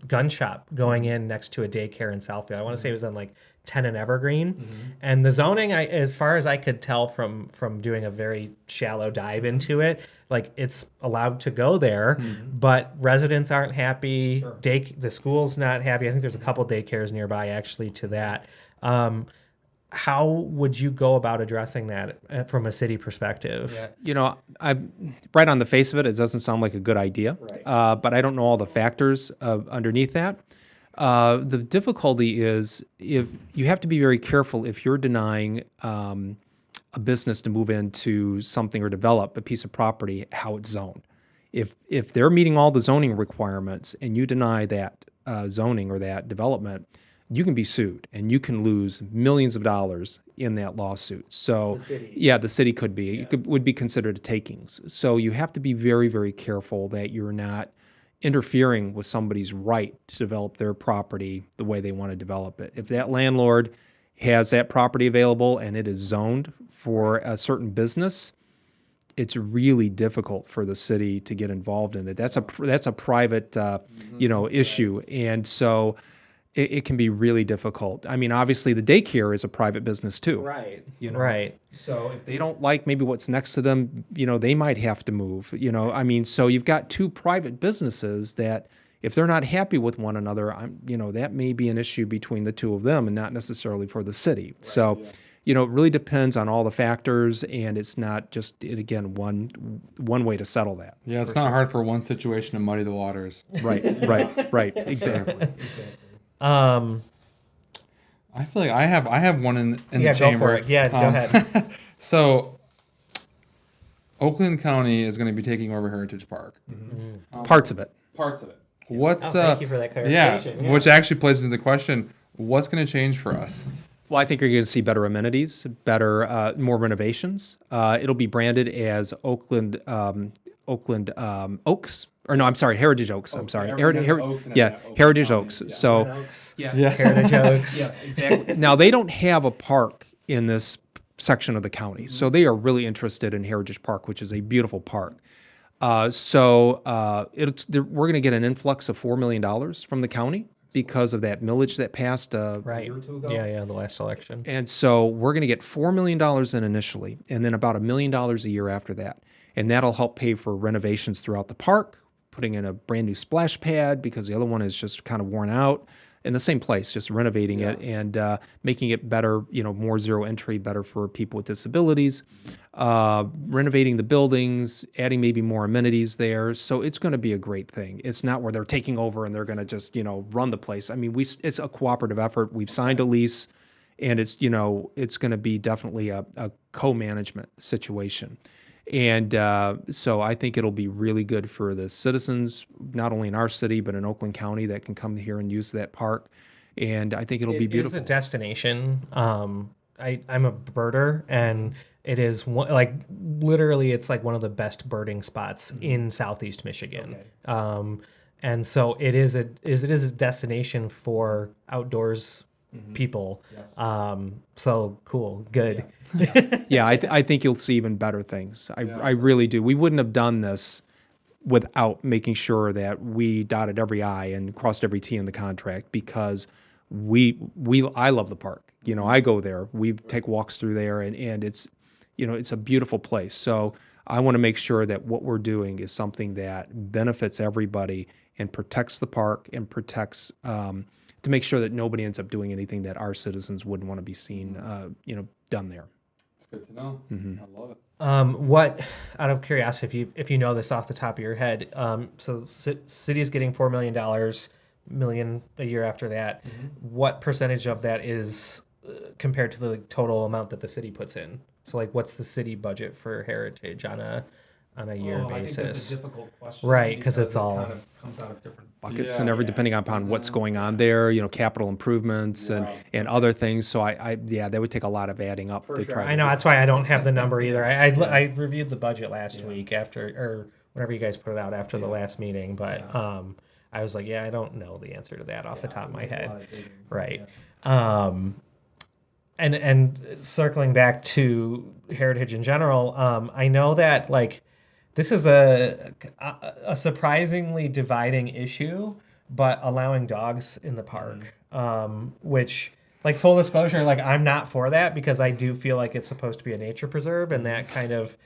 B: gun shop going in next to a daycare in Southfield. I want to say it was on like 10 and Evergreen, and the zoning, as far as I could tell from doing a very shallow dive into it, like it's allowed to go there, but residents aren't happy.
C: Sure.
B: The school's not happy. I think there's a couple daycares nearby actually to that. How would you go about addressing that from a city perspective?
C: Yeah. You know, I right on the face of it, it doesn't sound like a good idea.
B: Right.
C: But I don't know all the factors underneath that. The difficulty is if you have to be very careful if you're denying a business to move into something or develop a piece of property, how it's zoned. If they're meeting all the zoning requirements and you deny that zoning or that development, you can be sued and you can lose millions of dollars in that lawsuit. So, the city could be. Yeah. It would be considered a takings. So you have to be very, very careful that you're not interfering with somebody's right to develop their property the way they want to develop it. If that landlord has that property available and it is zoned for a certain business, it's really difficult for the city to get involved in it. That's a private issue, and so it can be really difficult. I mean, obviously the daycare is a private business too.
B: Right.
C: You know?
B: Right.
C: So if they don't like maybe what's next to them, they might have to move. I mean, so you've got two private businesses that if they're not happy with one another, that may be an issue between the two of them and not necessarily for the city. Right, so, it really depends on all the factors, and it's not just one way to settle that.
A: Yeah, it's not hard for one situation to muddy the waters.
C: Right, exactly.
A: I feel like I have one in the chamber.
B: Go for it. Yeah, go ahead.
A: So, Oakland County is going to be taking over Heritage Park.
C: Parts of it.
A: What's
B: thank you for that clarification.
A: Which actually plays into the question: what's going to change for us?
C: Well, I think you're going to see better amenities, more renovations. It'll be branded as Oakland Oaks. Or no, I'm sorry, Heritage Oaks. I'm sorry, Heritage Oaks. So,
B: Heritage Oaks.
C: Yes, exactly. Now they don't have a park in this section of the county, so they are really interested in Heritage Park, which is a beautiful park. We're going to get an influx of $4 million from the county because of that millage that passed a year or two ago.
B: Yeah, the last election.
C: And so we're going to get $4 million in initially, and then about $1 million a year after that. And that'll help pay for renovations throughout the park, putting in a brand new splash pad because the other one is just kind of worn out. In the same place, just renovating it and making it better, more zero entry, better for people with disabilities, renovating the buildings, adding maybe more amenities there. So it's going to be a great thing. It's not where they're taking over and they're going to just, run the place. I mean, it's a cooperative effort. We've signed a lease, and it's going to be definitely a co-management situation. And so I think it'll be really good for the citizens, not only in our city, but in Oakland County that can come here and use that park. And I think it'll be beautiful.
B: It's a destination. I'm a birder, and it is literally it's like one of the best birding spots in Southeast Michigan. Okay. And so it is a destination for outdoors people. Yes. So cool. Good.
C: Yeah, I think you'll see even better things. I really do. We wouldn't have done this without making sure that we dotted every I and crossed every T in the contract, because I love the park. I go there. We take walks through there, and it's it's a beautiful place. So I want to make sure that what we're doing is something that benefits everybody and protects the park and protects to make sure that nobody ends up doing anything that our citizens wouldn't want to be seen, done there.
A: It's good to know. I love it.
B: What, out of curiosity, if you know this off the top of your head, so city is getting $4 million a year after that. What percentage of that is compared to the total amount that the city puts in? So what's the city budget for Heritage on year
C: I think
B: basis?
C: that's a difficult question.
B: Right, 'cause it's
C: it
B: all-
C: kind of comes out of different buckets
A: Yeah.
C: and every depending upon what's going on there, capital improvements and other things. So yeah, that would take a lot of adding up to try to
B: I know that's why I don't have the number either. I reviewed the budget last week after, or whenever you guys put it out after the last meeting, but I was like, I don't know the answer to that off the top of my head. Right. And circling back to heritage in general, I know that like this is a surprisingly dividing issue, but allowing dogs in the park, which, like, full disclosure, like, I'm not for that because I do feel like it's supposed to be a nature preserve, and that kind of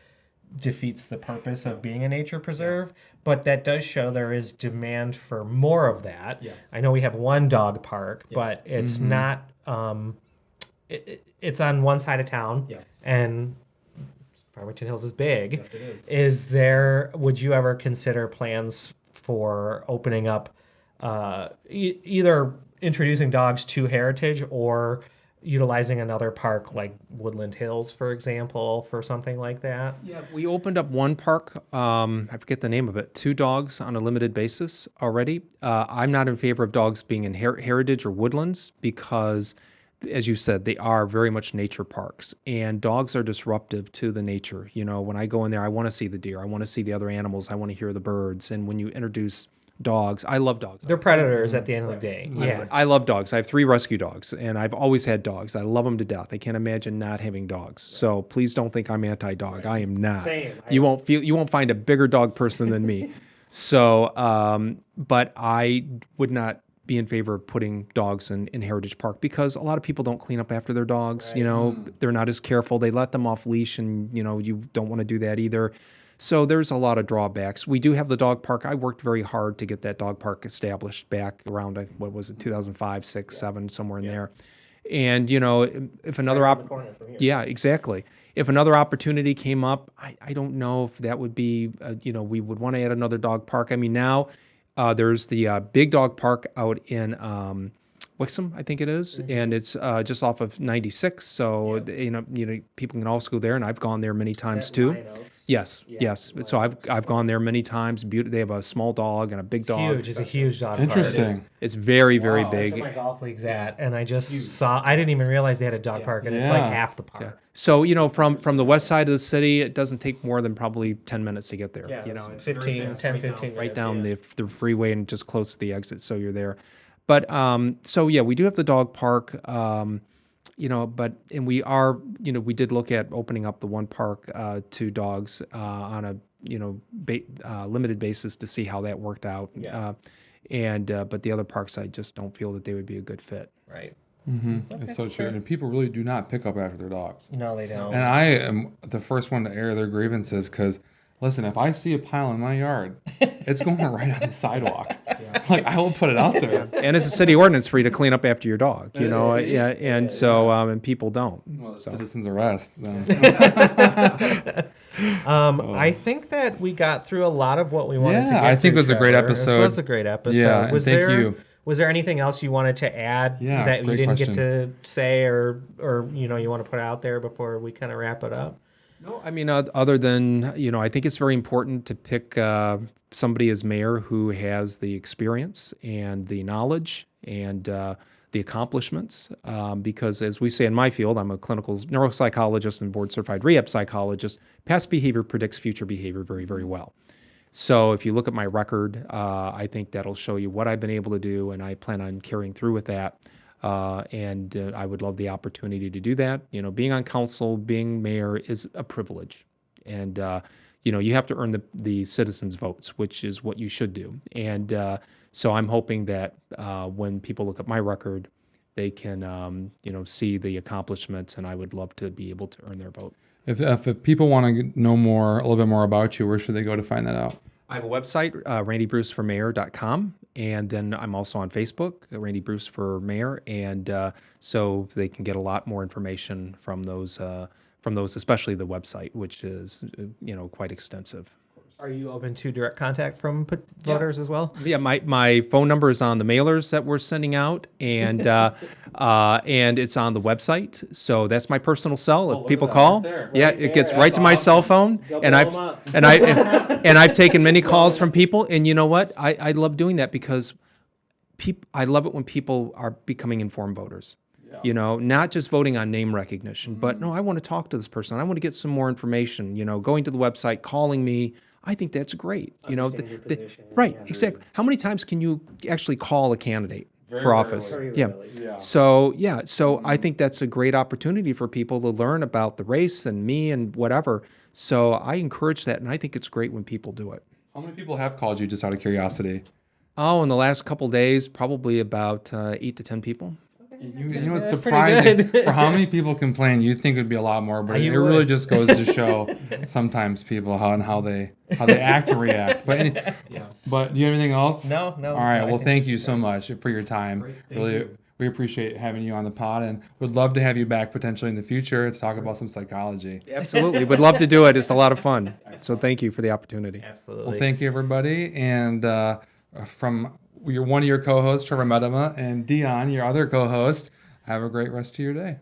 B: defeats the purpose of being a nature preserve. But that does show there is demand for more of that.
C: Yes.
B: I know we have one dog park, but it's not. It's on one side of town,
C: Yes.
B: and Farmington Hills is big.
C: Yes, it is.
B: Would you ever consider plans for opening up, either introducing dogs to heritage or utilizing another park like Woodland Hills, for example, for something like that?
C: Yeah, we opened up one park. I forget the name of it. 2 dogs on a limited basis already. I'm not in favor of dogs being in heritage or woodlands because, as you said, they are very much nature parks, and dogs are disruptive to the nature. When I go in there, I want to see the deer. I want to see the other animals. I want to hear the birds. And when you introduce dogs, I love dogs.
B: They're predators at the end of the day. Yeah.
C: I love dogs. I have 3 rescue dogs, and I've always had dogs. I love them to death. I can't imagine not having dogs. So please don't think I'm anti-dog. I am not.
B: Same.
C: You won't find a bigger dog person than me. So, but I would not be in favor of putting dogs in Heritage Park because a lot of people don't clean up after their dogs. They're not as careful. They let them off leash, and you don't want to do that either. So there's a lot of drawbacks. We do have the dog park. I worked very hard to get that dog park established back around, 2005, 6, 7, somewhere in there. And, if another yeah, exactly. If another opportunity came up, I don't know if that would be, we would want to add another dog park. I mean, now there's the big dog park out in Wixom, I think it is, and it's just off of 96. So, people can also go there, and I've gone there many times too. Yes. So I've gone there many times. They have a small dog and a big dog.
B: Huge. It's a huge dog
A: Interesting.
B: park.
C: It's very, very
B: That's where
C: big.
B: my golf league's at, and I just saw. I didn't even realize they had a dog park, and it's like half the park.
C: So from the west side of the city, it doesn't take more than probably 10 minutes to get there.
B: Yeah,
C: it's
B: 15 minutes.
C: right down the freeway and just close to the exit, so you're there. But so yeah, we do have the dog park. And we are, we did look at opening up the one park to dogs on a, limited basis to see how that worked out.
B: Yeah.
C: But the other parks, I just don't feel that they would be a good fit.
B: Right.
A: It's so true. And people really do not pick up after their dogs.
B: No, they don't.
A: And I am the first one to air their grievances because, listen, if I see a pile in my yard, it's going right on the sidewalk. Like, I will put it out there.
C: And it's a city ordinance for you to clean up after your dog, and so, and people don't.
A: Well, citizens arrest. Then.
B: I think that we got through a lot of what we wanted to get
A: I think
B: through,
A: it was a great
B: Trevor.
A: episode.
B: This was a great episode.
A: Yeah, and thank you.
B: Was there anything else you wanted to add that we
A: great
B: didn't
A: question.
B: get to say or you want to put out there before we kind of wrap it up?
C: No, I mean, other than, I think it's very important to pick somebody as mayor who has the experience and the knowledge and the accomplishments. Because as we say in my field, I'm a clinical neuropsychologist and board certified rehab psychologist. Past behavior predicts future behavior very, very well. So if you look at my record, I think that'll show you what I've been able to do, and I plan on carrying through with that. And I would love the opportunity to do that. Being on council, being mayor is a privilege. And, you have to earn the citizens' votes, which is what you should do. And so I'm hoping that when people look at my record, they can, see the accomplishments, and I would love to be able to earn their vote.
A: If people want to know a little bit more about you, where should they go to find that out?
C: I have a website, randybruceformayor.com, and then I'm also on Facebook, Randy Bruce for Mayor, and so they can get a lot more information from those, especially the website, which is, quite extensive.
B: Are you open to direct contact from voters as well?
C: Yeah, my phone number is on the mailers that we're sending out, and it's on the website. So that's my personal cell. If
A: look
C: people
A: at that
C: call,
A: right there.
C: yeah,
B: Right
C: it gets
B: there.
C: right
A: That's
C: to my cell
A: awesome.
C: phone,
B: Double
C: and I've
B: them up.
C: and I've taken many calls from people, and you know what? I love doing that because I love it when people are becoming informed voters. You know, not just voting on name recognition, but no, I want to talk to this person. I want to get some more information. You know, going to the website, calling me. I think that's great. You know,
B: Understand your position,
C: right?
B: yeah.
C: Exactly. How many times can you actually call a candidate
A: Very
C: for office?
A: rarely.
B: Very
C: Yeah.
B: rarely.
A: Yeah.
C: So I think that's a great opportunity for people to learn about the race and me and whatever. So I encourage that, and I think it's great when people do it.
A: How many people have called you just out of curiosity?
C: Oh, in the last couple days, probably about 8 to 10 people.
A: You know, it's
B: That's pretty
A: surprising
B: good.
A: for how many people complain. You'd think it would be a lot more, but it
B: You
A: really
B: would.
A: just goes to show sometimes people how they act and react. But but do you have anything else?
B: No.
A: All right.
B: I
A: Well,
B: think
A: thank you so much for your time. Really, we appreciate having you on the pod, and would love to have you back potentially in the future to talk about some psychology.
C: Absolutely. Would love to do it. It's a lot of fun. So thank you for the opportunity.
B: Absolutely.
A: Well, thank you, everybody. And from one of your co-hosts, Trevor and Deon, your other co-host, have a great rest of your day.